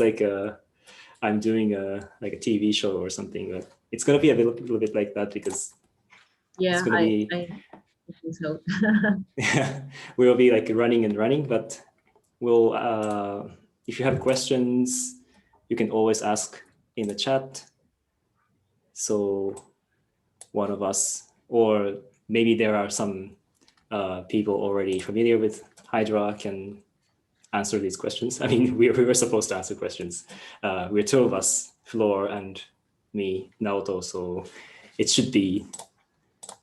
like I'm doing like a TV show or something. But it's gonna be a little bit like that because yeah, it's gonna be. I think so. Yeah, we'll be like running, but we'll. If you have questions, you can always ask in the chat. So one of us, or maybe there are some people already familiar with Hydra can answer these questions. I mean, we were supposed to answer questions. We're two of us, Flor and me, Naoto, so it should be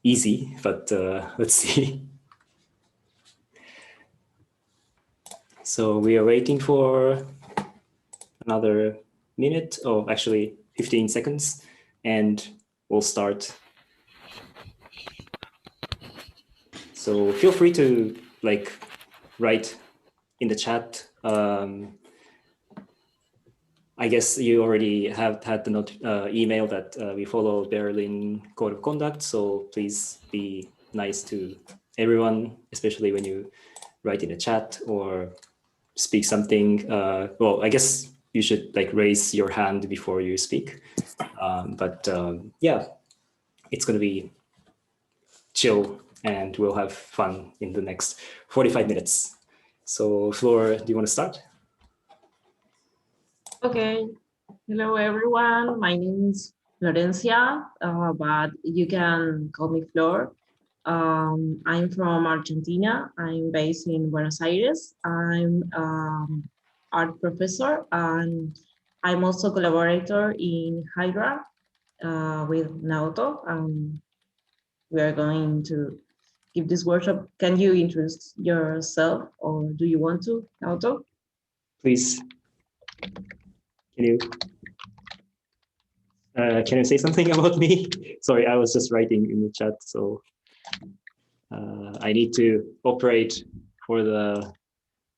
easy, but let's see. So we are waiting for another minute, or actually 15 seconds, and we'll start. So feel free to like write in the chat. I guess you already have had the email that we follow Berlin Code of Conduct. So please be nice to everyone, especially when you write in the chat or speak something. Well, I guess you should like raise your hand before you speak. Yeah, it's going to be chill and we'll have fun in the next 45 minutes. So Flor, do you want to start? Okay. Hello, everyone. My name is Florencia, but you can call me Flor. I'm from Argentina. I'm based in Buenos Aires. I'm art professor, and I'm also collaborator in Hydra with Naoto. We are going to give this workshop. Can you introduce yourself, or do you want to, Naoto? Please. Can you say something about me? Sorry, I was just writing in the chat, so I need to operate for the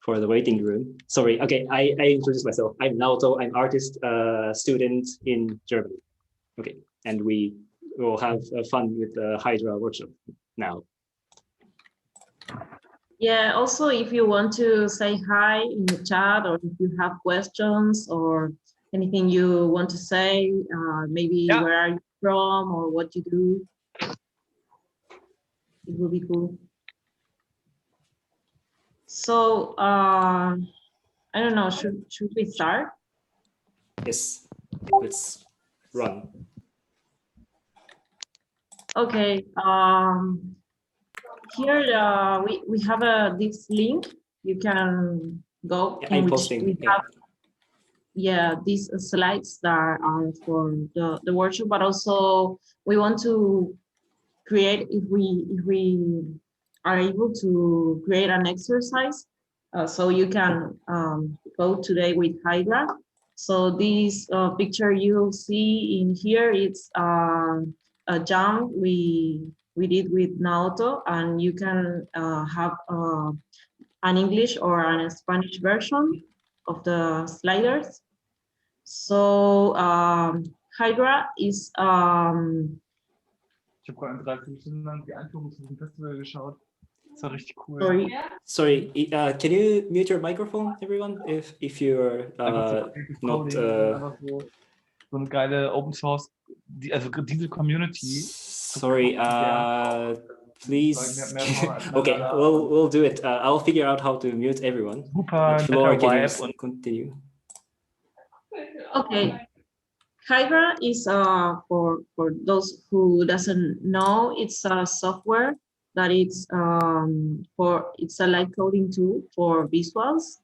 waiting room. Sorry. Okay, I introduced myself. I'm Naoto. I'm artist student in Germany. Okay, and we will have fun with the Hydra workshop now. Yeah, also if you want to say hi in the chat, or if you have questions or anything you want to say, maybe where are you from or what you do, it will be cool. So I don't know, should we start? Yes, let's run. Okay, here we have this link. You can go. Yeah, I'm posting. Yeah, these slides that are for the workshop, but also we want to create, if we are able to create an exercise, so you can go today with Hydra. So this picture you'll see in here, it's a jump we did with Naoto, and you can have an English or an Spanish version of the sliders. So Hydra is Ich habe gerade in 3 Stunden lang die Einführung zu diesem Festival geschaut. Das war richtig cool. Sorry, can you mute your microphone, everyone, if you're not... so eine geile Open Source, also diese Community. Sorry, please. Okay, we'll do it. I'll figure out how to mute everyone. Super, Flor, can you continue? Okay. Hydra is for those who doesn't know, it's a software that it's a light coding tool for visuals,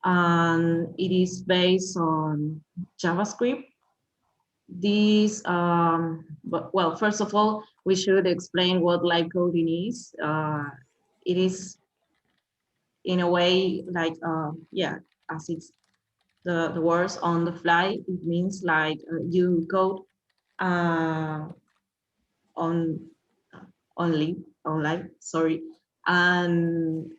and it is based on JavaScript. This but well, first of all, we should explain what light coding is. It is in a way like yeah, as it's the words on the fly. It means like you code online, sorry, and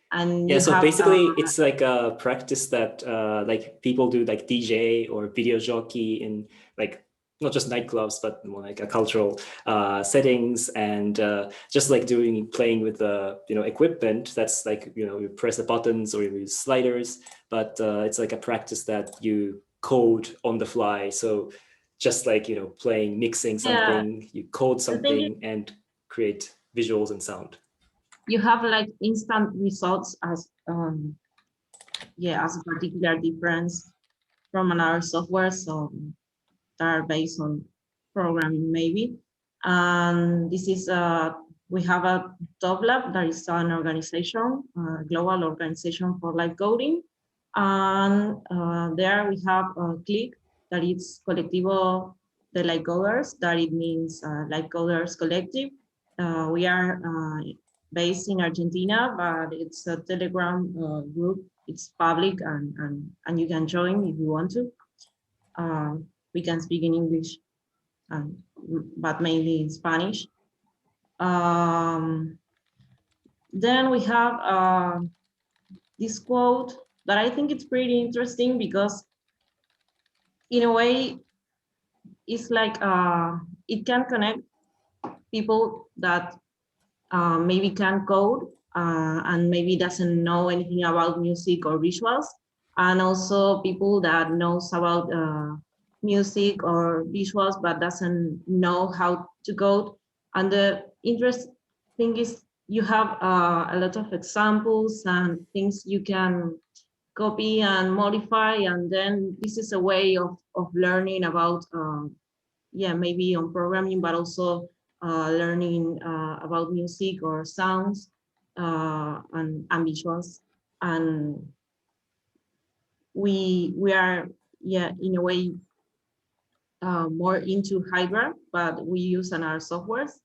yeah, so basically it's like a practice that like people do, like DJ or video jockey in like not just nightclubs, but more like a cultural settings, and just like playing with the equipment that's like you press the buttons or you use sliders, but it's like a practice that you code on the fly. So just like, playing, mixing something, you code something and create visuals and sound. You have like instant results as as a particular difference from another software, so that are based on programming maybe. And this is we have a top lab that is an organization, global organization for live coding, and there we have a click that is Colectivo de Live Coders, that it means Live Coders Collective. We are based in Argentina, but it's a Telegram group. It's public, and you can join if you want to. We can speak in English, but mainly in Spanish. Then we have this quote that I think it's pretty interesting, because in a way, it's like it can connect people that maybe can code and maybe doesn't know anything about music or visuals, and also people that knows about music or visuals but doesn't know how to code. And the interesting thing is you have a lot of examples and things you can copy and modify, and then this is a way of learning about maybe on programming, but also learning about music or sounds and visuals. And we are in a way more into Hydra, but we use another softwares.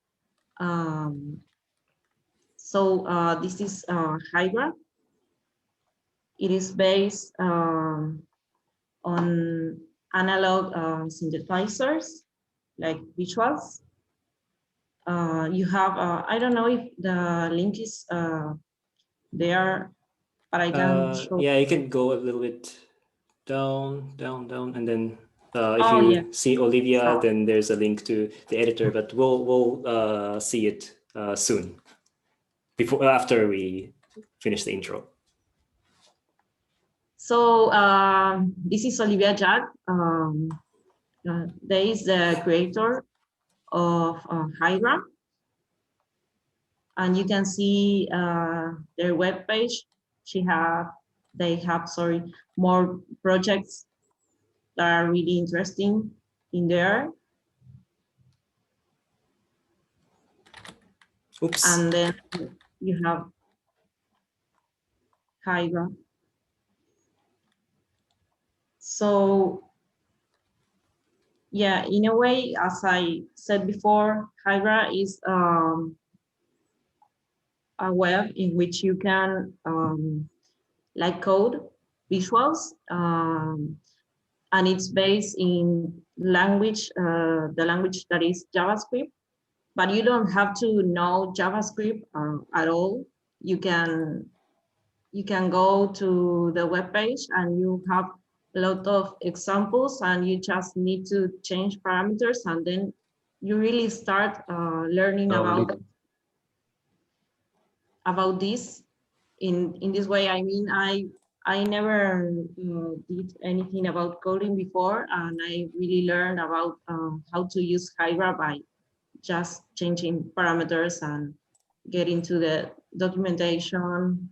So this is Hydra. It is based on analog synthesizers like visuals. You have, I don't know if the link is there, but I can show. Yeah, you can go a little bit down, and then if you see Olivia, then there's a link to the editor, but we'll see it soon, after we finish the intro. So this is Olivia Jack. They is the creator of Hydra, and you can see their webpage. They have more projects that are really interesting in there. Oops. And then you have Hydra. So yeah, in a way, as I said before, Hydra is a web in which you can like code visuals, and it's based in language, the language that is JavaScript, but you don't have to know JavaScript at all. You can go to the webpage and you have a lot of examples, and you just need to change parameters, and then you really start learning about this in this way. I mean, I never did anything about coding before, and I really learned about how to use Hydra by just changing parameters and getting to the documentation,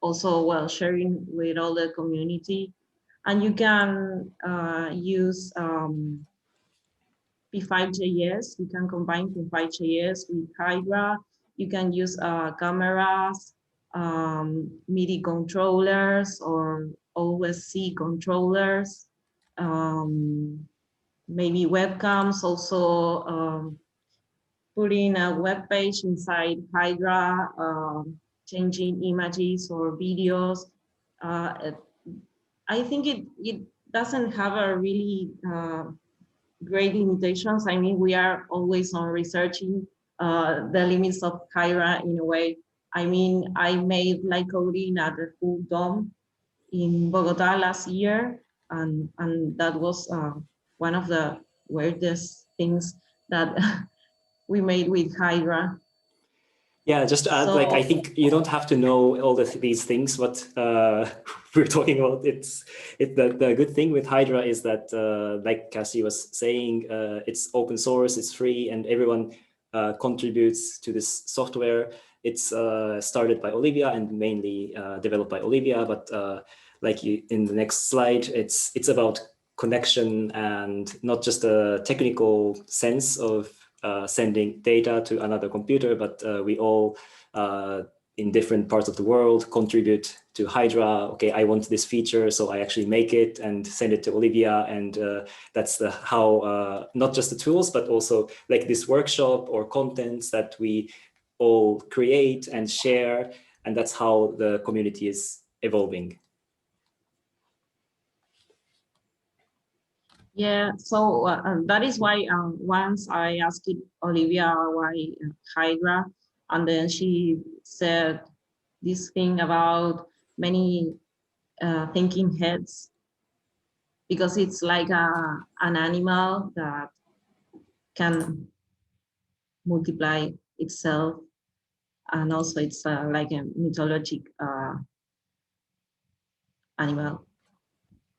also sharing with all the community. And you can use P5.js. You can combine P5.js with Hydra. You can use cameras, MIDI controllers, or OSC controllers, maybe webcams, also putting a web page inside Hydra, changing images or videos. I think it doesn't have a really great limitations. I mean, we are always on researching the limits of Hydra in a way. I mean, I made live coding at the Full Dome in Bogota last year, and that was one of the weirdest things that we made with Hydra. Yeah, just to add, like, I think you don't have to know all these things, but we're talking about. The good thing with Hydra is that, like Cassie was saying, it's open source, it's free, and everyone contributes to this software. It's started by Olivia and mainly developed by Olivia, but like in the next slide, it's about connection and not just a technical sense of sending data to another computer, but we all in different parts of the world contribute to Hydra. Okay, I want this feature, so I actually make it and send it to Olivia, and that's how not just the tools, but also like this workshop or contents that we all create and share, and that's how the community is evolving. Yeah, so that is why once I asked Olivia why Hydra, and then she said this thing about many thinking heads, because it's like an animal that can multiply itself, and also it's like a mythologic animal.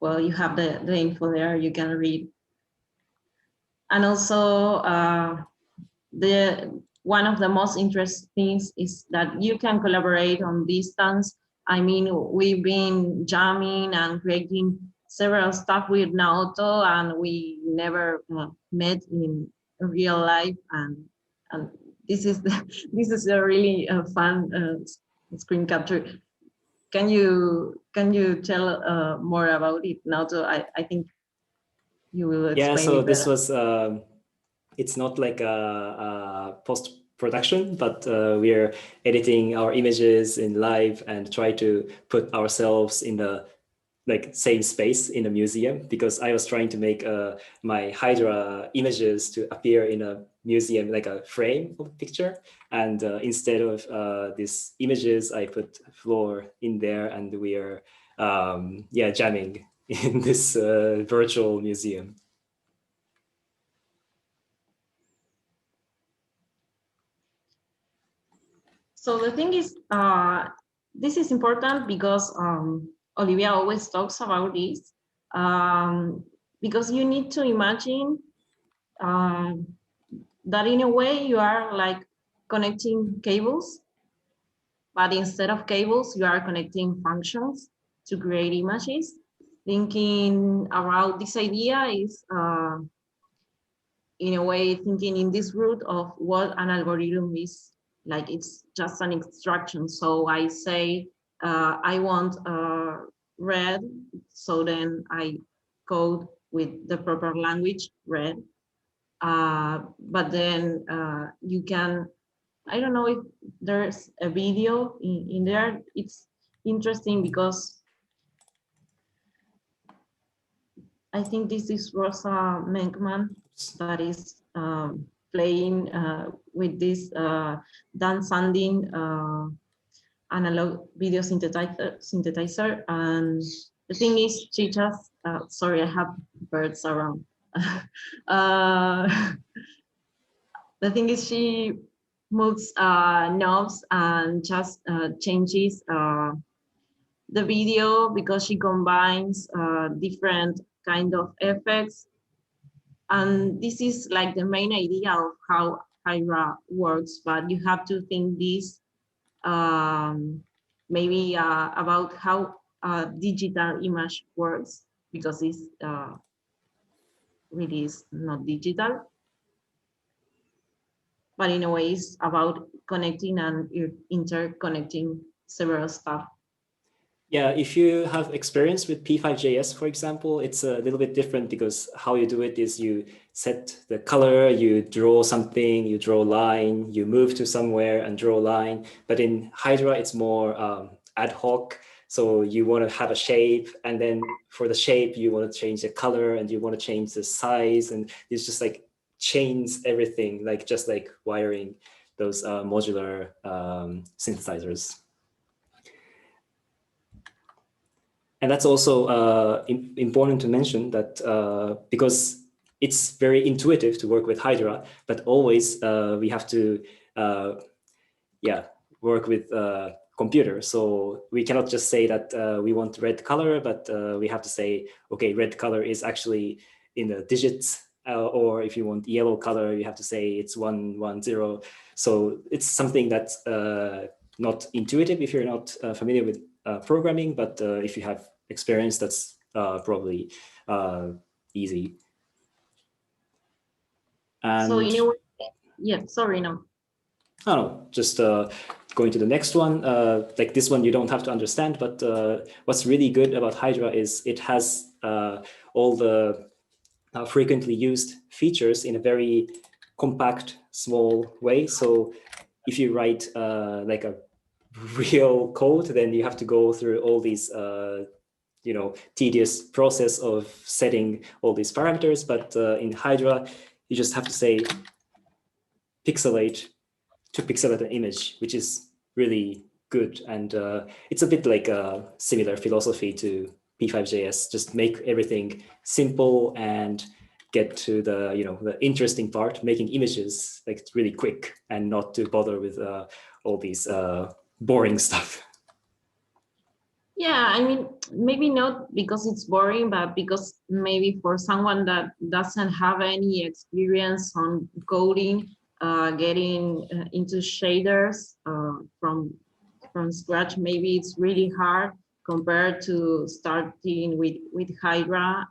Well, you have the info there, you can read. And also one of the most interesting things is that you can collaborate on distance. I mean, we've been jamming and creating several stuff with Naoto, and we never met in real life. And this is this is a really fun screen capture. Can you tell more about it, Naoto? I think you will explain. Yeah, so it this better. was. It's not like a post-production, but we're editing our images in live and try to put ourselves in the like same space in a museum, because I was trying to make my Hydra images to appear in a museum, like a frame of a picture. And instead of these images, I put Flor in there, and we are jamming in this virtual museum. So the thing is, this is important because Olivia always talks about this, because you need to imagine that in a way you are like connecting cables, but instead of cables, you are connecting functions to create images. Thinking about this idea is, in a way, thinking in this route of what an algorithm is. Like it's just an instruction. So I say, I want red, so then I code with the proper language, red. But then you can, I don't know if there's a video in there. It's interesting because I think this is Rosa Menkman that is playing with this Dan Sandin analog video synthesizer. And the thing is, she just, sorry, I have birds around. The thing is, she moves knobs and just changes the video, because she combines different kind of effects. And this is like the main idea of how Hydra works, but you have to think this maybe about how digital image works, because it's really is not digital, but in a way it's about connecting and interconnecting several stuff. Yeah, if you have experience with P5.js, for example, it's a little bit different, because how you do it is you set the color, you draw something, you draw a line, you move to somewhere and draw a line. But in Hydra, it's more ad hoc. So you want to have a shape, and then for the shape, you want to change the color, and you want to change the size, and it's just like chains everything, like just like wiring those modular synthesizers. And that's also important to mention that because it's very intuitive to work with Hydra, but always we have to work with computer. So we cannot just say that we want red color, but we have to say, okay, red color is actually in the digits, or if you want yellow color, you have to say it's 110. So it's something that's not intuitive if you're not familiar with programming, but if you have experience, that's probably easy. And so in a way, yeah, sorry, no. Oh, no, just going to the next one. Like this one, you don't have to understand, but what's really good about Hydra is it has all the frequently used features in a very compact, small way. So if you write like a real code, then you have to go through all these tedious process of setting all these parameters. But in Hydra, you just have to say pixelate to pixelate an image, which is really good. And it's a bit like a similar philosophy to P5.js, just make everything simple and get to the the interesting part, making images like really quick and not to bother with all these boring stuff. Yeah, I mean, maybe not because it's boring, but because maybe for someone that doesn't have any experience on coding, getting into shaders from scratch, maybe it's really hard compared to starting with Hydra.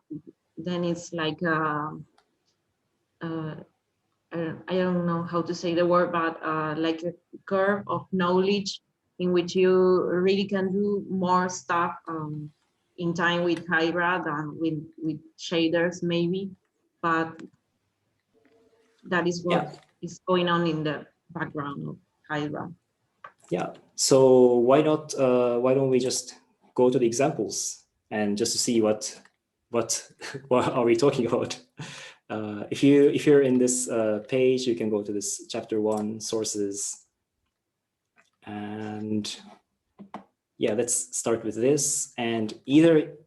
Then it's like I don't know how to say the word, but like a curve of knowledge in which you really can do more stuff in time with Hydra than with shaders maybe, but that is what is going on in the background of Hydra. Yeah. So why don't we just go to the examples and just to see what are we talking about? If you're in this page, you can go to this chapter 1 sources, and let's start with this. And either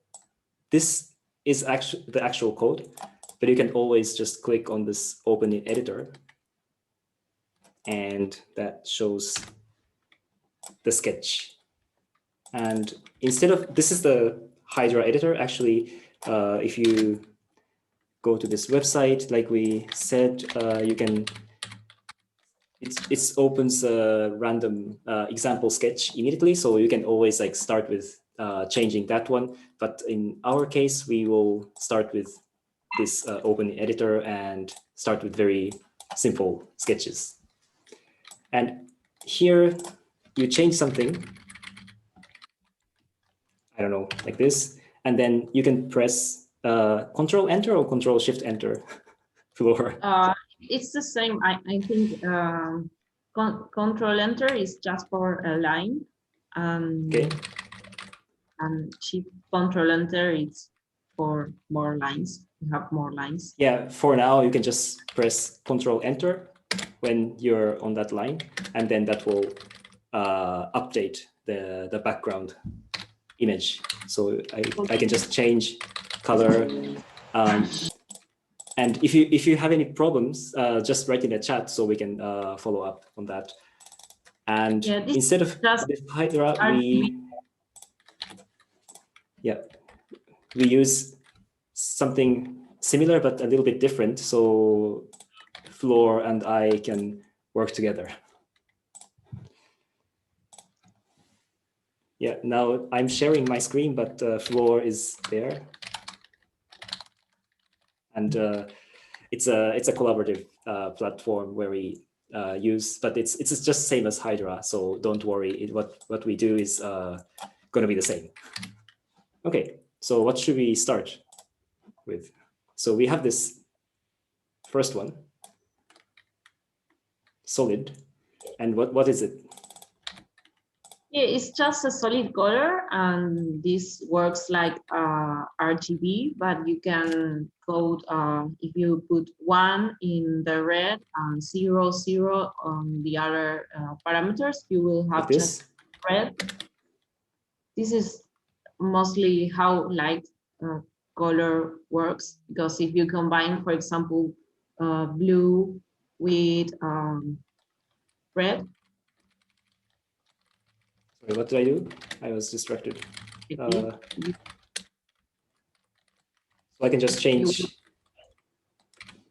this is actually the actual code, but you can always just click on this open in editor, and that shows the sketch. And instead of, this is the Hydra editor. Actually, if you go to this website, like we said, you can, it opens a random example sketch immediately. So you can always like start with changing that one. But in our case, we will start with this open editor and start with very simple sketches. And here you change something, I don't know, like this, and then you can press Control Enter or Control Shift Enter, Flor. It's the same. I think Control Enter is just for a line. Okay. And Shift Control Enter is for more lines. You have more lines. Yeah, for now you can just press Control Enter when you're on that line, and then that will update the background image. So I can just change color. And if you have any problems, just write in the chat so we can follow up on that. And instead of this Hydra, we use something similar but a little bit different, so Flor and I can work together. Yeah, now I'm sharing my screen, but Flor is there. And it's a collaborative platform where we use, but it's just same as Hydra, so don't worry. What we do is going to be the same. Okay, so what should we start with? So we have this first one, solid, and what is it? Yeah, it's just a solid color, and this works like RGB, but you can code if you put 1 in the red and 0, 0 on the other parameters, you will have like just red. This is mostly how light color works, because if you combine, for example, blue with red, Sorry, what did I do? I was distracted. So I can just change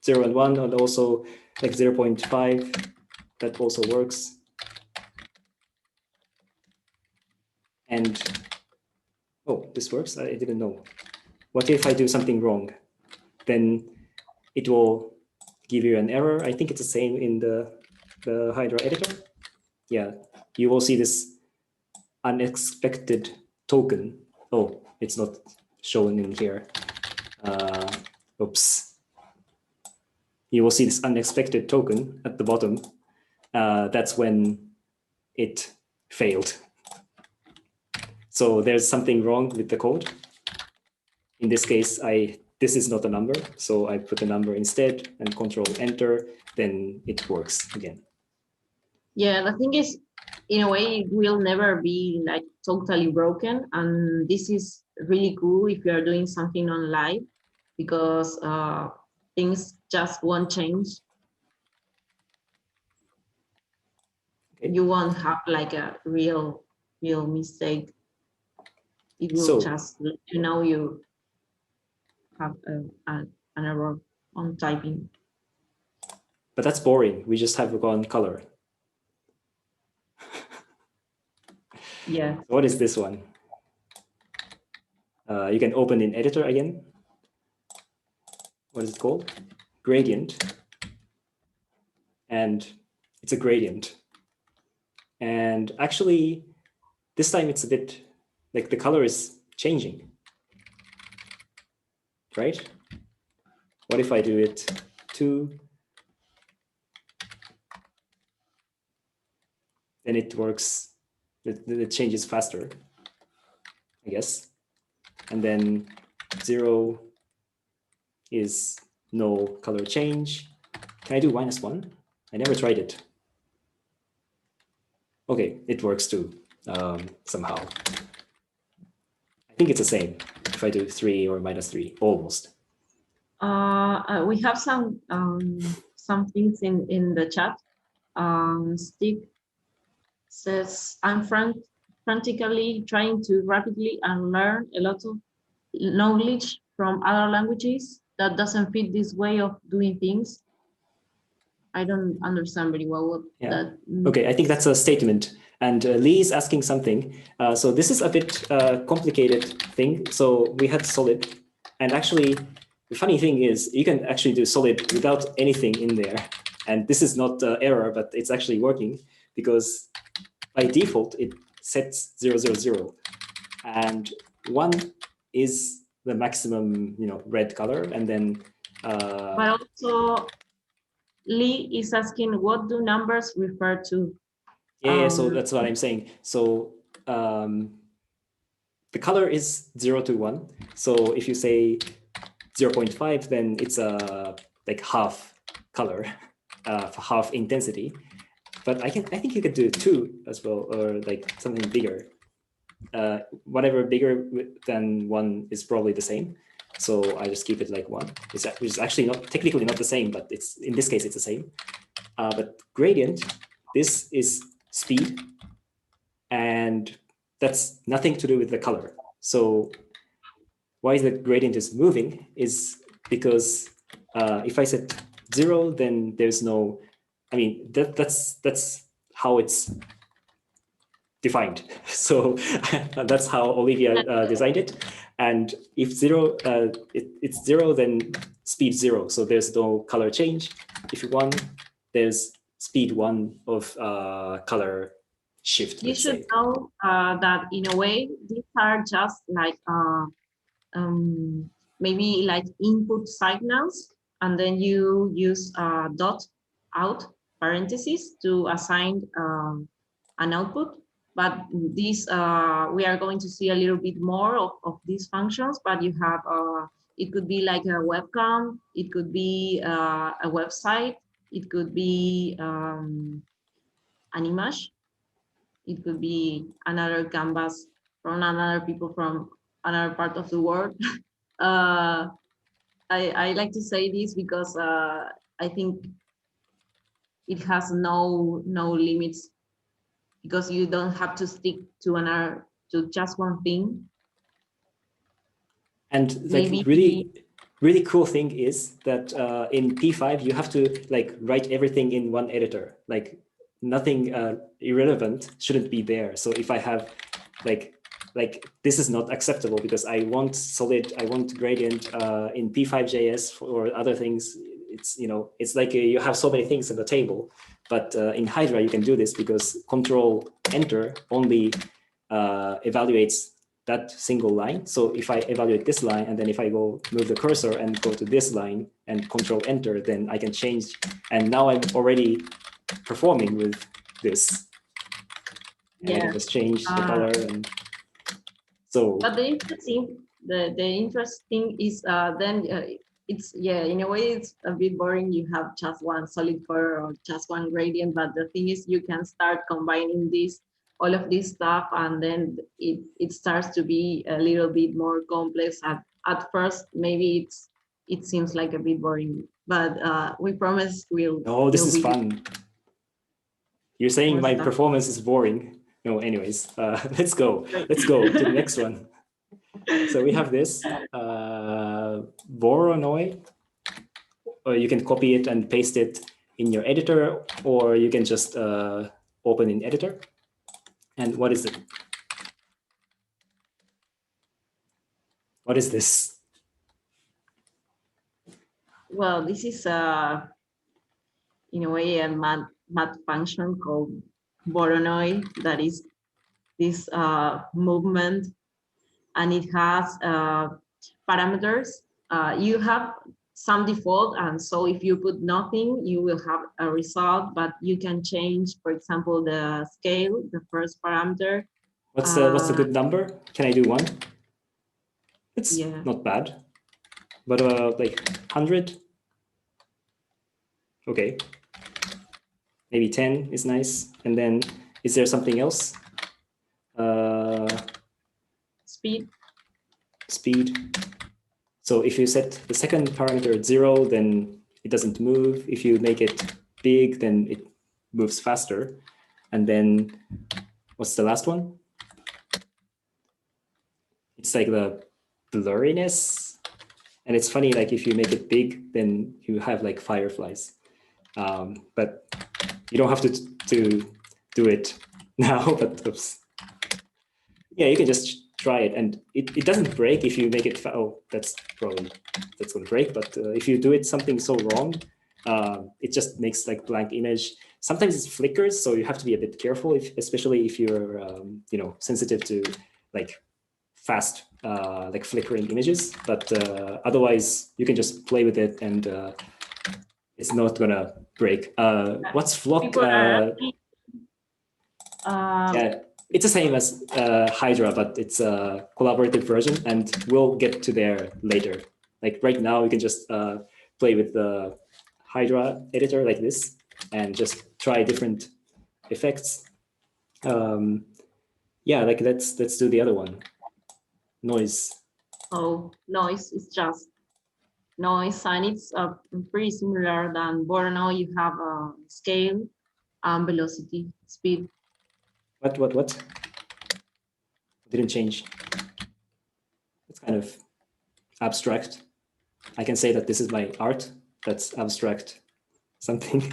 0 and 1, and also like 0.5. That also works. And oh, this works. I didn't know. What if I do something wrong? Then it will give you an error. I think it's the same in the Hydra editor. Yeah, you will see this unexpected token. Oh, it's not shown in here. Oops. You will see this unexpected token at the bottom. That's when it failed. So there's something wrong with the code. In this case, this is not a number, so I put a number instead and Control Enter, then it works again. Yeah, the thing is, in a way, it will never be like totally broken, and this is really cool if you are doing something on live, because things just won't change. Okay. You won't have like a real mistake. It will just let you know you have an error on typing. But that's boring. We just have one color. Yeah. So what is this one? You can open in editor again. What is it called? Gradient. And it's a gradient. And actually, this time it's a bit like the color is changing, right? What if I do it 2? Then it works, it changes faster, I guess. And then 0 is no color change. Can I do -1? I never tried it. Okay, it works too, somehow. I think it's the same if I do 3 or -3, almost. We have some things in the chat. Stick says, I'm frantically trying to rapidly unlearn a lot of knowledge from other languages that doesn't fit this way of doing things. I don't understand very well what that means. Okay, I think that's a statement. And Lee is asking something. So this is a bit complicated thing. So we had solid. And actually, the funny thing is you can actually do solid without anything in there. And this is not error, but it's actually working because by default, it sets 0, 0, 0. And 1 is the maximum, red color. And then but also Lee is asking, what do numbers refer to? Yeah, so that's what I'm saying. So the color is 0 to 1. So if you say 0.5, then it's like half color, half intensity. But I think you could do 2 as well, or like something bigger. Whatever bigger than 1 is probably the same. So I just keep it like 1. Which is actually not technically not the same, but it's in this case it's the same. But gradient, this is speed, and that's nothing to do with the color. So why the gradient is moving is because if I set 0, then there's no, I mean, that's how it's defined. So that's how Olivia designed it. And if 0, it's 0, then speed 0. So there's no color change. If 1, there's speed 1 of color shift. You should know that in a way, these are just like maybe like input signals, and then you use dot out parentheses to assign an output. But this we are going to see a little bit more of these functions. But you have it could be like a webcam, it could be a website, it could be an image. It could be another canvas from another people from another part of the world. I like to say this because I think it has no limits because you don't have to stick to just one thing. And like Maybe really cool thing is that in P5 you have to like write everything in one editor. Like nothing irrelevant shouldn't be there. So if I have like this is not acceptable because I want solid, I want gradient in P5.js or other things. It's, you know, it's like you have so many things in the table, but in Hydra you can do this because Control Enter only evaluates that single line. So if I evaluate this line, and then if I go move the cursor and go to this line and Control Enter, then I can change. And now I'm already performing with this. And I can just change the color. And so. But the interesting is then it's, yeah, in a way it's a bit boring. You have just one solid color or just one gradient, but the thing is you can start combining all of this stuff, and then it starts to be a little bit more complex. At first, maybe it seems like a bit boring, but we promise we'll. Oh, this is fun. You're saying my performance is boring. No, anyways, let's go. Let's go to the next one. So we have this Voronoi. Or you can copy it and paste it in your editor, or you can just open in editor. And what is it? What is this? Well, this is in a way a math function called Voronoi that is this movement, and it has parameters. You have some default, and so if you put nothing, you will have a result, but you can change, for example, the scale, the first parameter. What's the good number? Can I do 1? It's not bad, but like 100. Okay, maybe 10 is nice. And then is there something else? Speed. So if you set the second parameter at 0, then it doesn't move. If you make it big, then it moves faster. And then what's the last one? It's like the blurriness. And it's funny, like if you make it big, then you have like fireflies. But you don't have to do it now, but oops. Yeah, you can just try it, and it doesn't break if you make it. Oh, that's going to break. But if you do it something so wrong, it just makes like blank image. Sometimes it flickers, so you have to be a bit careful, especially if you're you know, sensitive to like fast like flickering images. But otherwise, you can just play with it, and it's not gonna break. What's Flock? Yeah. It's the same as Hydra, but it's a collaborative version, and we'll get to there later. Like right now, we can just play with the Hydra editor like this, and just try different effects. Yeah, like let's do the other one. Noise. Oh, noise is just noise, and it's pretty similar than Voronoi. You have a scale, velocity, speed. What? Didn't change. It's kind of abstract. I can say that this is my art. That's abstract something.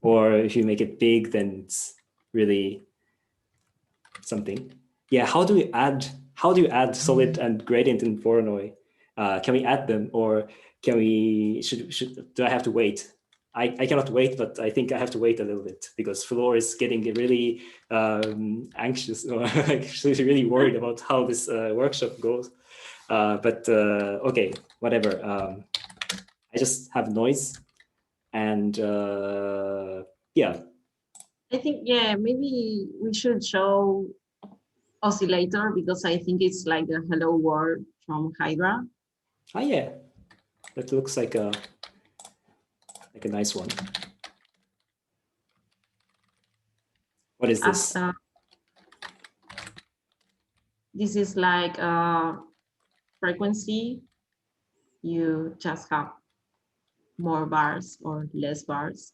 Or if you make it big, then it's really something. Yeah, how do you add solid and gradient in Voronoi? Can we add them, or can we do I have to wait? I cannot wait, but I think I have to wait a little bit because Flor is getting really anxious, or like she's really worried about how this workshop goes. But okay, whatever. I just have noise, and yeah. I think, yeah, maybe we should show oscillator, because I think it's like the hello world from Hydra. Ah, yeah, that looks like a nice one. What is this? This is like frequency. You just have more bars or less bars.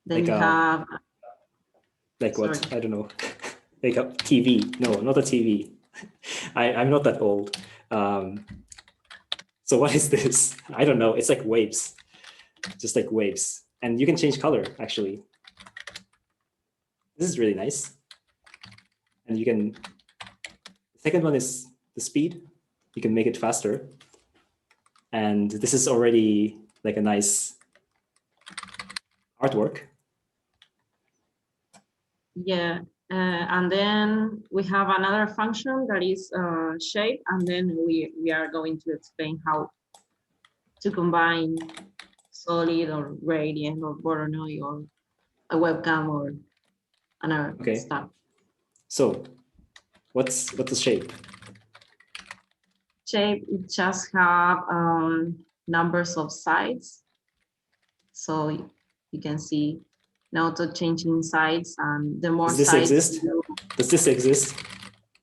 Then like you have Like what? Sorry. I don't know. Like a TV. No, not a TV. I'm not that old. So what is this? I don't know. It's like waves, just like waves. And you can change color, actually. This is really nice. And you can, the second one is the speed. You can make it faster. And this is already like a nice artwork. Yeah, and then we have another function that is shape, and then we are going to explain how to combine solid or gradient or Voronoi or a webcam or another stuff. So what's the shape? Shape, it just have numbers of sides. So you can see Naoto changing sides, and the more Does this sides. exist? Does this exist?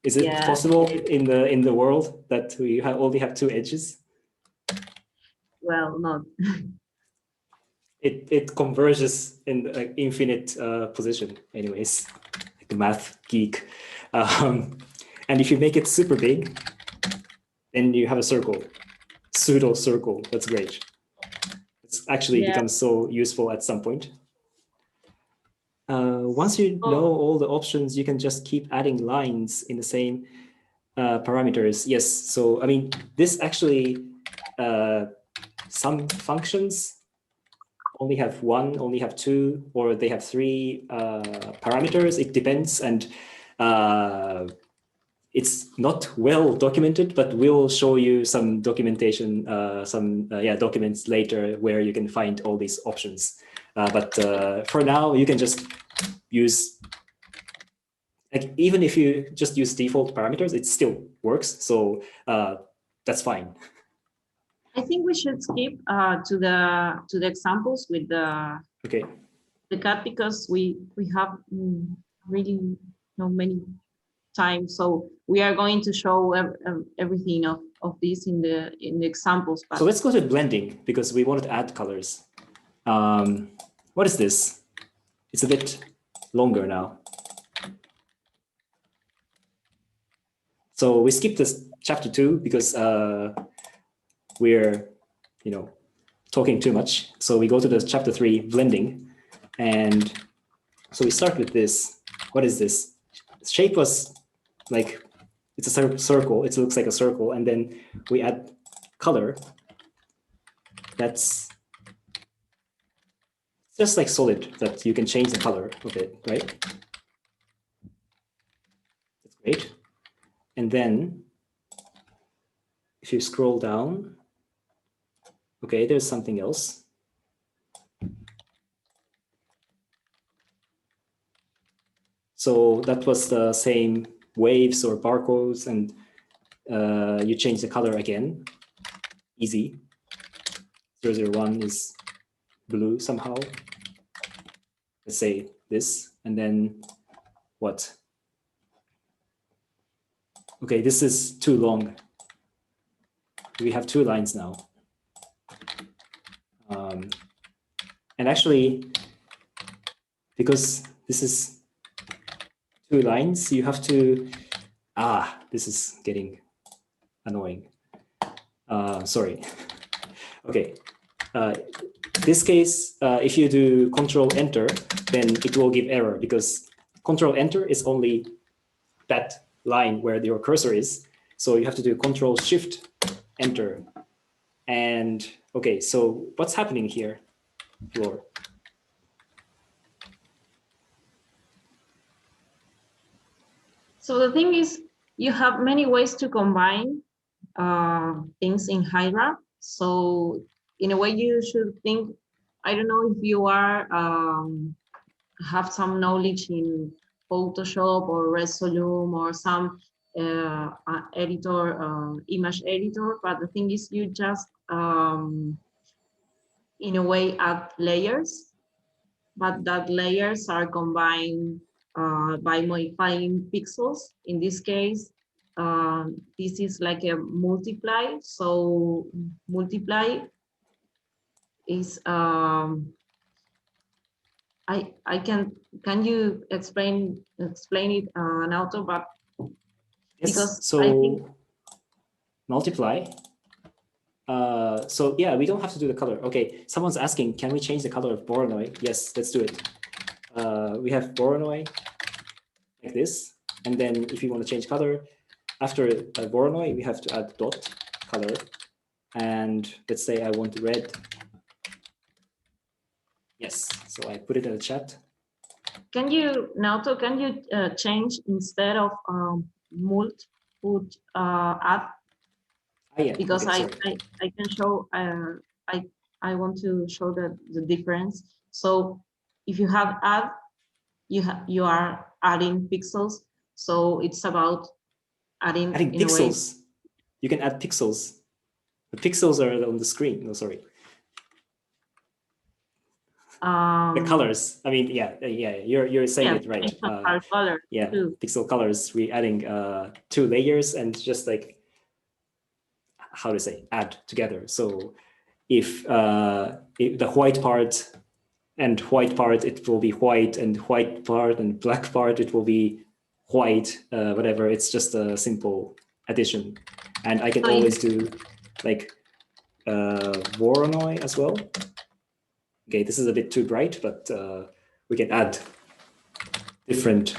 Is it possible in the world that we only have two edges? Well, not. It converges in like infinite position, anyways. Like a math geek. And if you make it super big, then you have a circle, pseudo circle. That's great. It's actually becomes so useful at some point. Once you know all the options, you can just keep adding lines in the same parameters. Yes, so I mean, this actually, some functions only have one, only have two, or they have three parameters. It depends, and it's not well documented, but we'll show you some documentation, documents later where you can find all these options. But for now, you can just use, like, even if you just use default parameters, it still works. So that's fine. I think we should skip to the examples with the cat, because we have really not many time. So we are going to show everything of this in the examples. So let's go to blending, because we wanted to add colors. What is this? It's a bit longer now. So we skipped this chapter 2 because we're, talking too much. So we go to the chapter 3, blending. And so we start with this. What is this? Shape was like, it's a circle. It looks like a circle. And then we add color. That's just like solid, that you can change the color of it, right? That's great. And then if you scroll down, okay, there's something else. So that was the same waves or barcodes, and you change the color again. Easy. 001 is blue somehow. Let's say this, and then what? Okay, this is too long. We have 2 lines now. And actually, because this is 2 lines, you have to, this is getting annoying. Sorry. Okay. This case, if you do Control-Enter, then it will give error, because Control-Enter is only that line where your cursor is. So you have to do Control-Shift-Enter. And okay, so what's happening here, Flor? So the thing is, you have many ways to combine things in Hydra. So in a way, you should think, I don't know if you are have some knowledge in Photoshop or Resolume or some editor, image editor, but the thing is, you just in a way add layers, but that layers are combined by modifying pixels. In this case, this is like a multiply. So multiply is I can you explain it, Naoto? But Yes, because so I think multiply. So yeah, we don't have to do the color. Okay, someone's asking, can we change the color of Voronoi? Yes, let's do it. We have Voronoi like this. And then if you want to change color, after Voronoi, we have to add dot color. And let's say I want red. Yes, so I put it in the chat. can you, Naoto, can you change instead of mult, put add? Yeah, Because okay, I can show, I want to show the difference. So if you have add, you are adding pixels. So it's about adding in pixels. You can add pixels. The pixels are on the screen. No, sorry. The colors. I mean, yeah, you're saying it right. Color yeah, too. Pixel colors. We're adding 2 layers and just like how to say add together. So if the white part and white part, it will be white, and white part and black part, it will be white. Whatever. It's just a simple addition, and I can always do like Voronoi as well. Okay, this is a bit too bright, but we can add different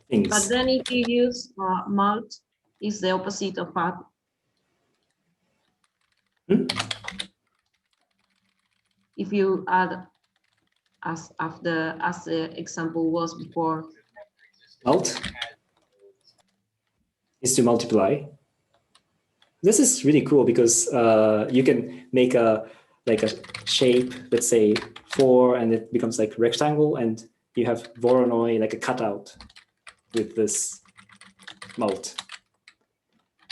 things. But then if you use mult, is the opposite of add. If you add as the example was before. Mult is to multiply. This is really cool because you can make a shape, let's say 4, and it becomes like rectangle, and you have Voronoi like a cutout with this mult.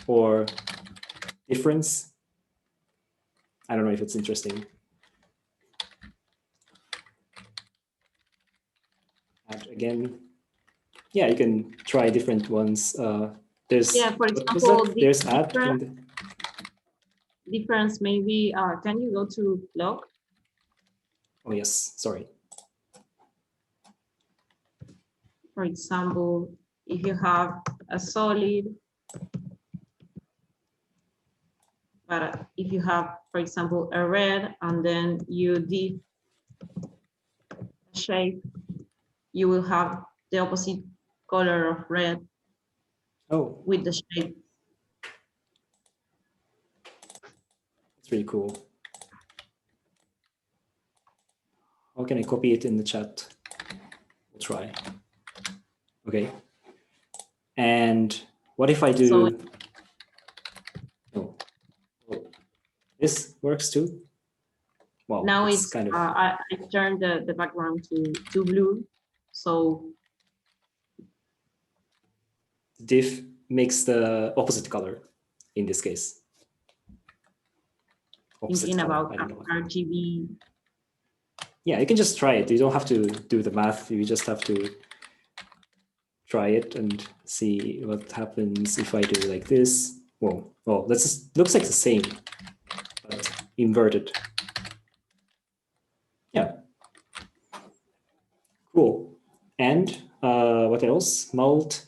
Or difference. I don't know if it's interesting. Add again. Yeah, you can try different ones. There's for example, there's add. Difference maybe. Can you go to log? Oh yes, sorry. For example, if you have a solid, but if you have, for example, a red, and then you div a shape, you will have the opposite color of red. Oh, with the shape. It's really cool. How can I copy it in the chat? We'll try. Okay. And what if I do? So, oh, this works too. Wow. Now it's kind of. I turned the background to blue, so diff makes the opposite color in this case. Thinking about RGB. Yeah, you can just try it. You don't have to do the math. You just have to try it and see what happens if I do like this. Whoa, oh, that's looks like the same, but inverted. Yeah. Cool. And what else? Mult,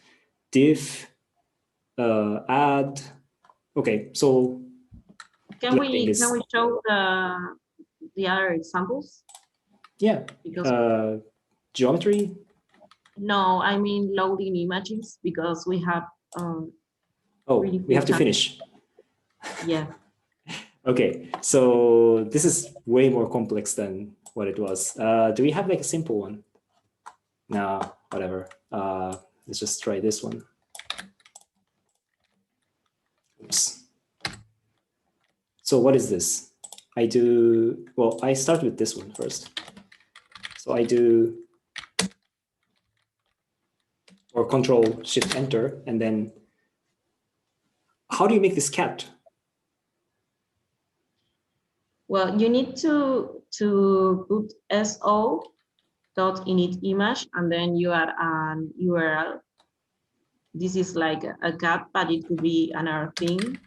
div, add. Okay, so can we show the other examples? Yeah. Because geometry. No, I mean loading images because we have. Oh, really we have to finish. Yeah. Okay, so this is way more complex than what it was. Do we have like a simple one? No, whatever. Let's just try this one. Oops. So what is this? I do, well, I start with this one first. So I do, or Control Shift Enter, and then how do you make this cat? Well, you need to put so.init image, and then you add an URL. This is like a cat, but it could be another thing.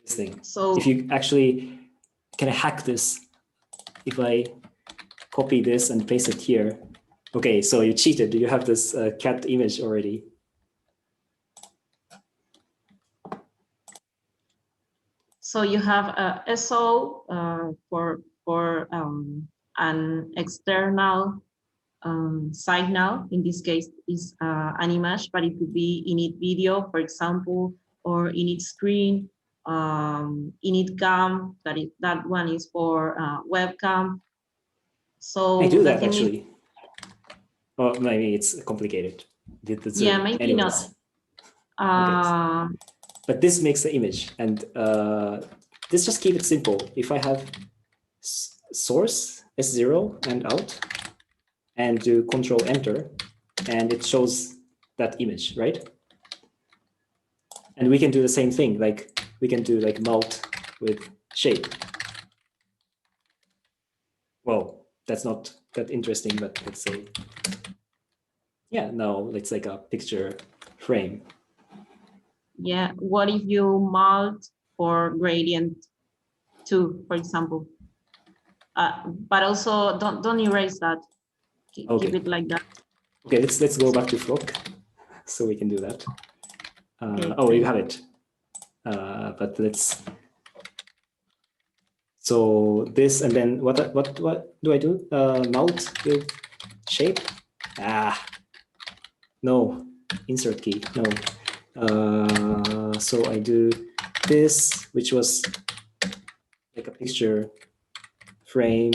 This thing. So if you actually, can I hack this? If I copy this and paste it here. Okay, so you cheated. You have this cat image already. So you have a SO for an external signal. In this case, is an image, but it could be init video, for example, or init screen, init cam. That one is for webcam. So I do the that thing actually. Well, maybe it's complicated. Yeah, maybe anyways. not. Okay. But this makes the image, and this just keep it simple. If I have source S0 and out, and do Control Enter, and it shows that image, right? And we can do the same thing, like we can do like mult with shape. Well, that's not that interesting, but let's say, yeah, no, it's like a picture frame. Yeah, what if you mult for gradient 2, for example? But also don't erase that. Keep it like that. Okay, let's go back to Flock, so we can do that. Okay, oh, you have it. But let's. So this, and then what do I do? Mult with shape. No, insert key. No. So I do this, which was like a picture frame,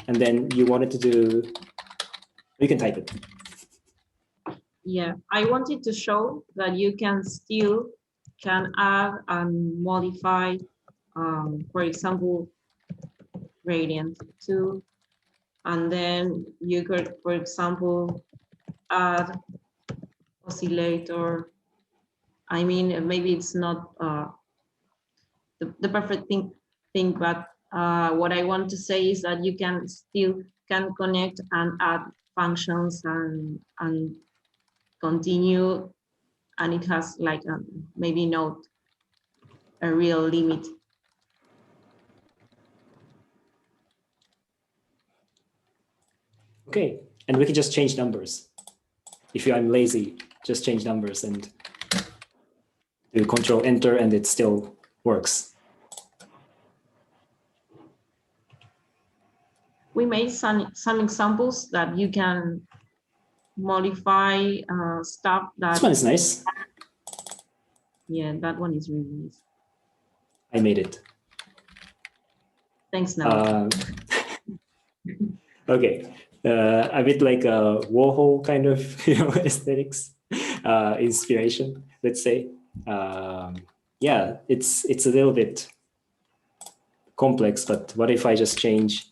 and then you wanted to do. You can type it. Yeah, I wanted to show that you can still add and modify, for example, gradient 2, and then you could, for example, add oscillator. I mean, maybe it's not the perfect thing, but what I want to say is that you can still connect and add functions and continue, and it has like maybe not a real limit. Okay, and we can just change numbers. If I'm lazy, just change numbers and do Control Enter, and it still works. We made some examples that you can modify stuff that. This one is nice. Yeah, that one is really nice. I made it. Thanks, Naoto. Okay, a bit like a Warhol kind of aesthetics, inspiration, let's say. Yeah, it's a little bit complex, but what if I just change?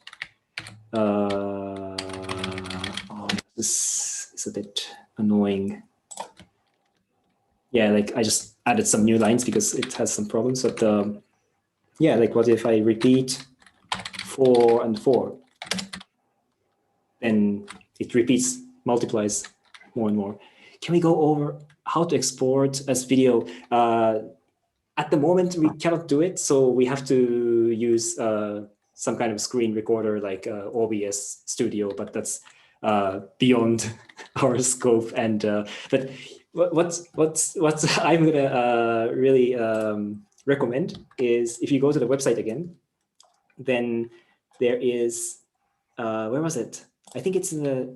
Oh, this is a bit annoying. Yeah, like I just added some new lines because it has some problems. But yeah, like what if I repeat 4 and 4? Then it repeats, multiplies more and more. Can we go over how to export as video? At the moment, we cannot do it, so we have to use some kind of screen recorder like OBS Studio, but that's beyond our scope. And but what I'm gonna really recommend is if you go to the website again, then there is where was it? I think it's in the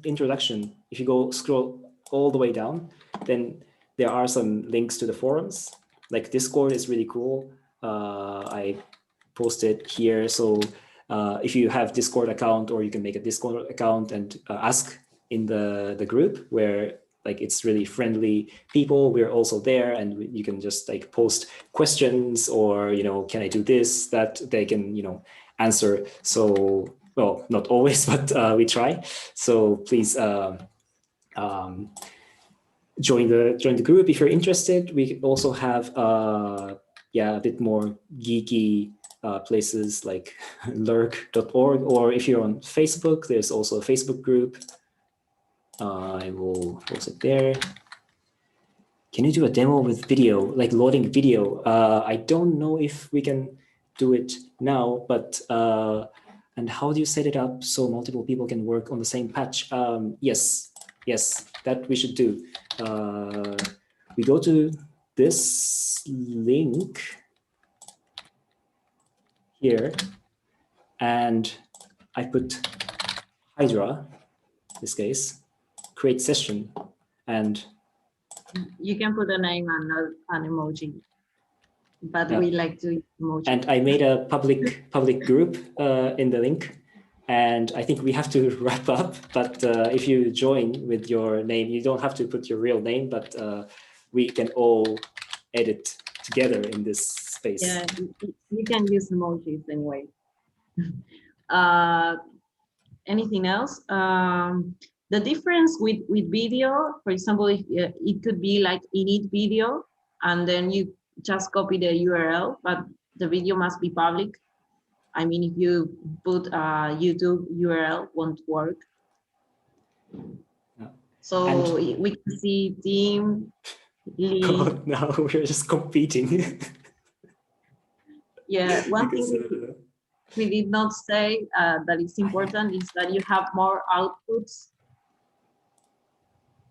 introduction. If you scroll all the way down, then there are some links to the forums. Like Discord is really cool. I posted here. So if you have Discord account, or you can make a Discord account and ask in the group where like it's really friendly people. We're also there, and you can just like post questions, or can I do this, that they can answer. So well, not always, but we try. So please join the group if you're interested. We also have a bit more geeky places like lurk.org, or if you're on Facebook, there's also a Facebook group. I will post it there. Can you do a demo with video, like loading video? I don't know if we can do it now, but And how do you set it up so multiple people can work on the same patch? Yes, that we should do. We go to this link here, and I put Hydra, in this case, create session, and You can put a name and not an emoji, but yeah. we like to use emoji. And I made a public group in the link, and I think we have to wrap up. But if you join with your name, you don't have to put your real name, but we can all edit together in this space. Yeah, you can use emojis anyway. Anything else? The difference with video, for example, if, it could be like init video, and then you just copy the URL, but the video must be public. I mean, if you put a YouTube URL, won't work. Yeah. So we can see Team, Lee. God, now we're just competing. Yeah, one because, thing we did not say that is important is that you have more outputs.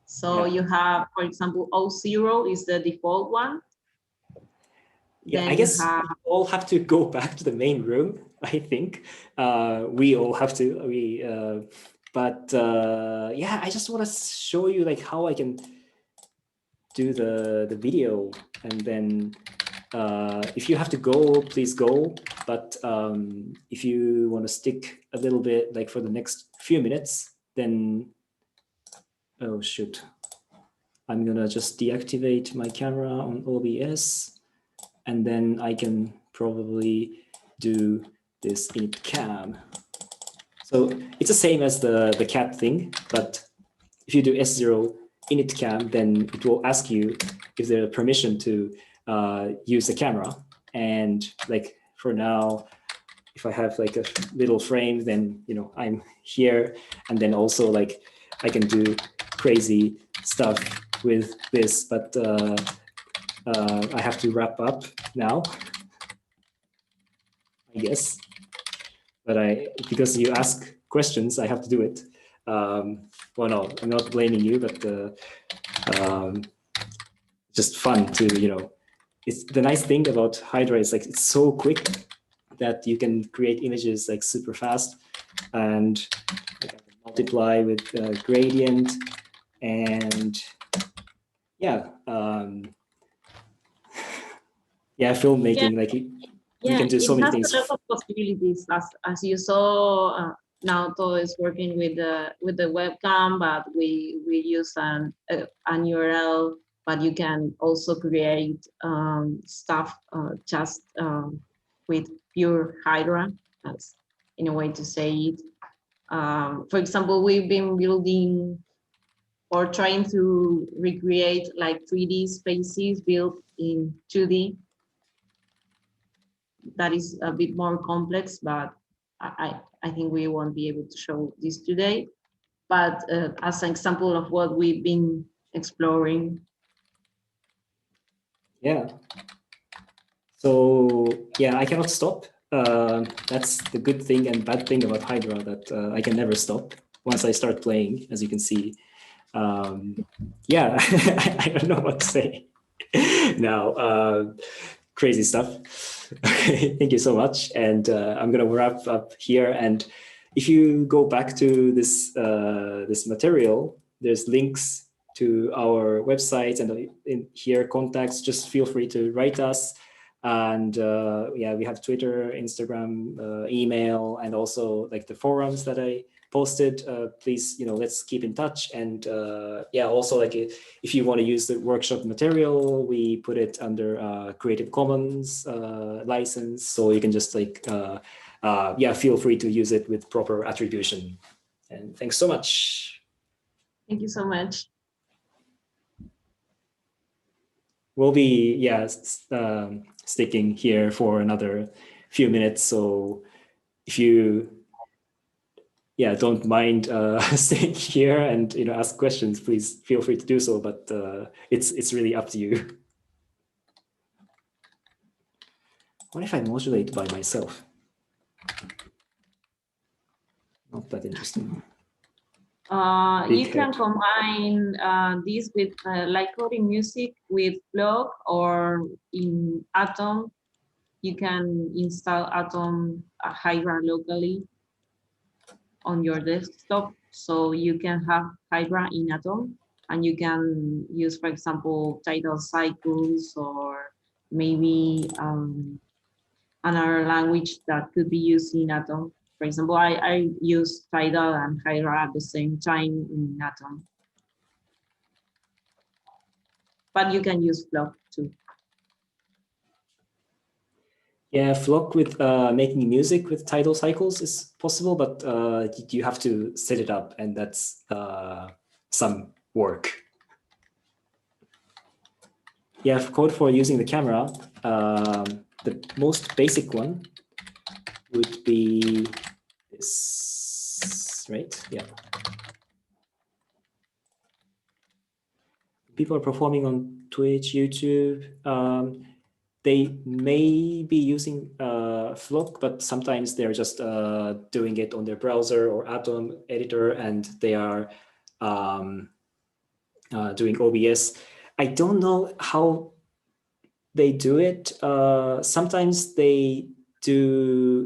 So you have, for example, O0 is the default one. Yeah, Then I guess we all have to go back to the main room, I think. We all have to, but yeah, I just want to show you like how I can do the video, and then if you have to go, please go. But if you want to stick a little bit, like for the next few minutes, then, oh shoot, I'm gonna just deactivate my camera on OBS, and then I can probably do this init cam. So it's the same as the cat thing, but if you do S0 init cam, then it will ask you if there's permission to use the camera. And like for now, if I have like a little frame, then I'm here, and then also like I can do crazy stuff with this, but I have to wrap up now, I guess. But because you ask questions, I have to do it. Well, no, I'm not blaming you, but just fun to, it's the nice thing about Hydra is like, it's so quick that you can create images like super fast, and like, multiply with gradient, and yeah, yeah, filmmaking, like you can do so many things. It has a lot of possibilities. As you saw, Naoto is working with the webcam, but we use an URL. But you can also create stuff just with pure Hydra. That's in a way to say it. For example, we've been building or trying to recreate like 3D spaces built in 2D. That is a bit more complex, but I think we won't be able to show this today. But as an example of what we've been exploring. Yeah. So yeah, I cannot stop. That's the good thing and bad thing about Hydra, that I can never stop once I start playing, as you can see. Yeah, I don't know what to say now. Crazy stuff. Okay, thank you so much. And I'm gonna wrap up here. And if you go back to this this material, there's links to our websites, and in here contacts. Just feel free to write us. And yeah, we have Twitter, Instagram, email, and also like the forums that I posted. Please, let's keep in touch. And yeah, also like if you want to use the workshop material, we put it under Creative Commons license, so you can just like yeah, feel free to use it with proper attribution. And thanks so much. Thank you so much. We'll be sticking here for another few minutes. So if you don't mind staying here and ask questions, please feel free to do so. But it's really up to you. What if I modulate by myself? Not that interesting. You Big can head. combine this with like coding music with Flor, or in Atom. You can install Atom Hydra locally on your desktop, so you can have Hydra in Atom, and you can use, for example, tidal cycles, or maybe another language that could be used in Atom. For example, I use tidal and Hydra at the same time in Atom. But you can use Flock too. Yeah, Flock with making music with tidal cycles is possible, but you have to set it up, and that's some work. Yeah, code for using the camera. The most basic one would be this, right? Yeah. People are performing on Twitch, YouTube. They may be using Flock, but sometimes they're just doing it on their browser or Atom editor, and they are doing OBS. I don't know how they do it. Sometimes they do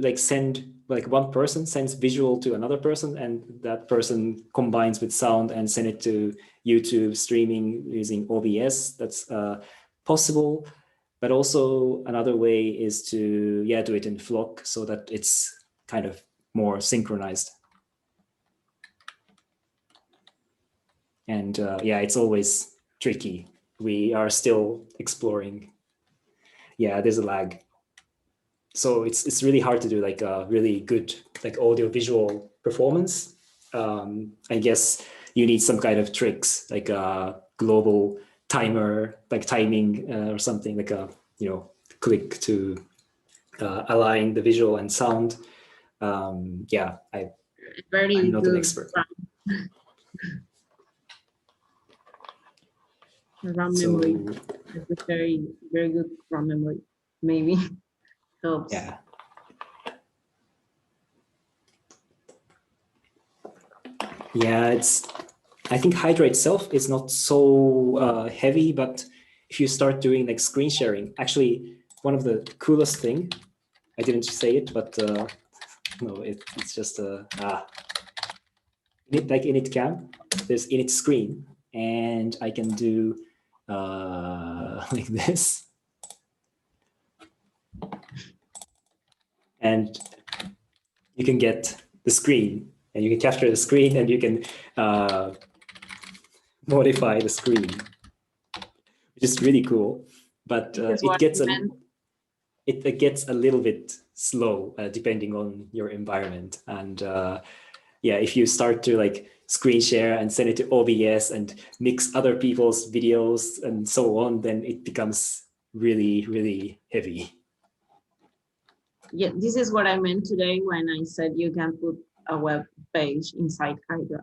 like one person sends visual to another person, and that person combines with sound and send it to YouTube streaming using OBS. That's possible. But also another way is to do it in Flock so that it's kind of more synchronized. And it's always tricky. We are still exploring. Yeah, there's a lag. So it's really hard to do like a really good like audio visual performance. I guess you need some kind of tricks like a global timer, like timing or something, like a click to align the visual and sound. I'm not an expert. RAM memory. It's a very, very good RAM memory. Maybe helps. Yeah. Yeah, I think Hydra itself is not so heavy, but if you start doing like screen sharing, actually one of the coolest thing, I didn't say it, but no, it's just like init cam, there's init screen, and I can do like this. And you can get the screen, and you can capture the screen, and you can modify the screen, which is really cool. But it gets a little bit slow depending on your environment. And if you start to like screen share and send it to OBS and mix other people's videos and so on, then it becomes really, really heavy. Yeah, this is what I meant today when I said you can put a web page inside Hydra.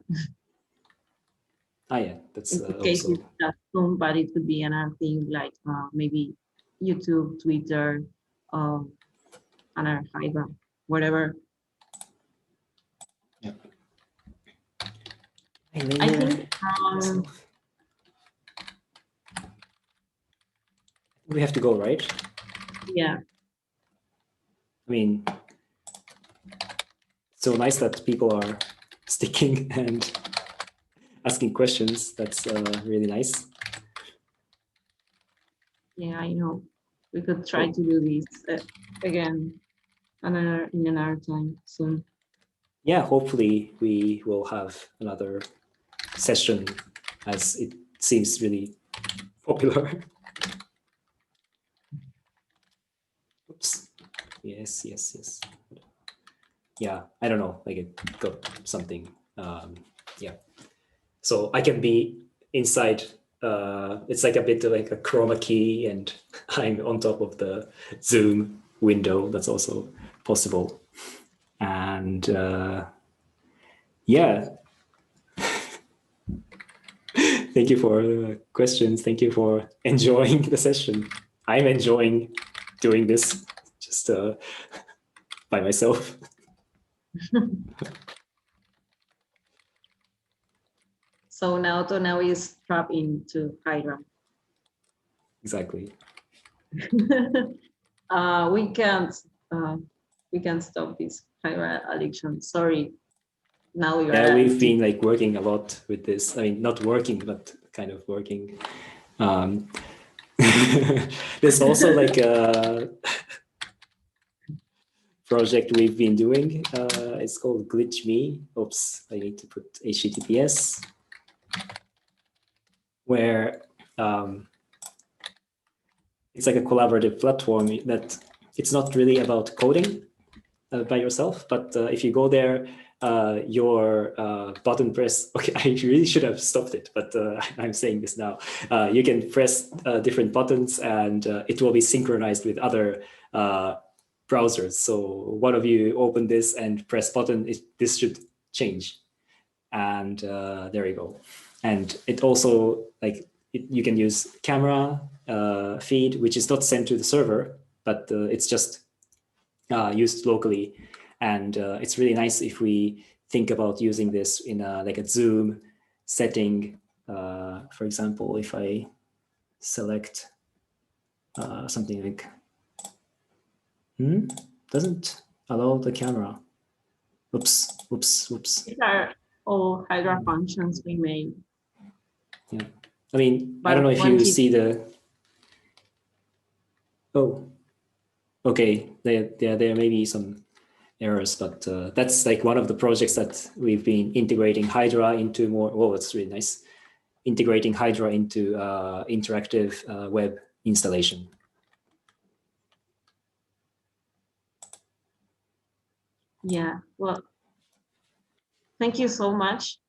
Yeah, that's in case also. it's not Zoom, but it could be another thing like maybe YouTube, Twitter, another Hydra, whatever. Yeah. I think we have to go, right? Yeah. I mean, so nice that people are sticking and asking questions. That's really nice. Yeah, I know. We could try to do this again in another time soon. Yeah, hopefully we will have another session, as it seems really popular. Oops. Yes. Yeah, I don't know, like it got something. So I can be inside. It's like a bit like a chroma key, and I'm on top of the Zoom window. That's also possible. And thank you for questions. Thank you for enjoying the session. I'm enjoying doing this just by myself. So Naoto now is trapped into Hydra. Exactly. We can't stop this Hydra addiction. Sorry. Now we are. Yeah, we've been like working a lot with this. I mean, not working, but kind of working. There's also like a project we've been doing. It's called Glitch Me. Oops, I need to put HTTPS, where it's like a collaborative platform that it's not really about coding by yourself, but if you go there, your button press, okay, I really should have stopped it, but I'm saying this now. You can press different buttons and it will be synchronized with other browsers. So one of you open this and press button, this should change. And there you go. And it also, like, you can use camera feed, which is not sent to the server, but it's just used locally. And it's really nice if we think about using this in like a Zoom setting. For example, if I select something like, doesn't allow the camera. Oops, oops, oops. These are all Hydra functions we made. Yeah, I mean, But I don't know if you see the, oh, okay, there may be some errors, but that's like one of the projects that we've been integrating Hydra into more. Oh, that's really nice. Integrating Hydra into interactive web installation. Yeah, well, thank you so much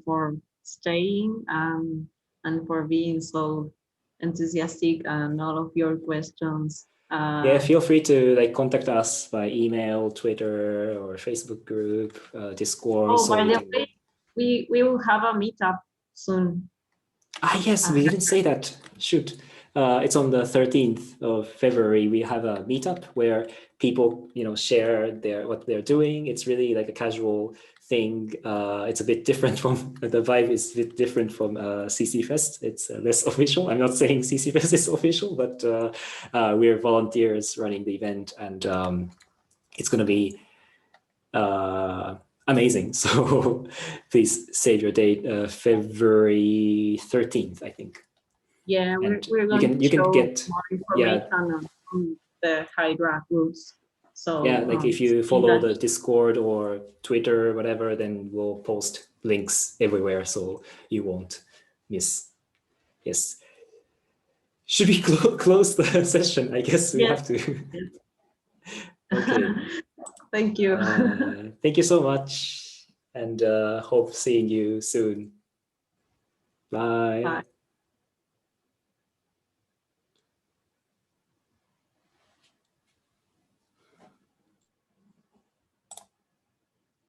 for staying and for being so enthusiastic and all of your questions. Yeah, feel free to like contact us by email, Twitter, or Facebook group, Discord. Oh, so by we the can... way, we will have a meetup soon. Ah, yes, we didn't say that. Shoot. It's on the 13th of February. We have a meetup where people, share what they're doing. It's really like a casual thing. It's a bit different from the vibe is a bit different from CCFest. It's less official. I'm not saying CCFest is official, but we're volunteers running the event, and it's going to be amazing. So please save your date, February 13th, I think. Yeah, we're going you to show can get more information on the Hydra groups. So yeah, like if you follow the Discord or Twitter or whatever, then we'll post links everywhere so you won't miss. Yes. Should we close the session? I guess we have to. Okay. Thank you. Thank you so much, and hope seeing you soon. Bye. Bye.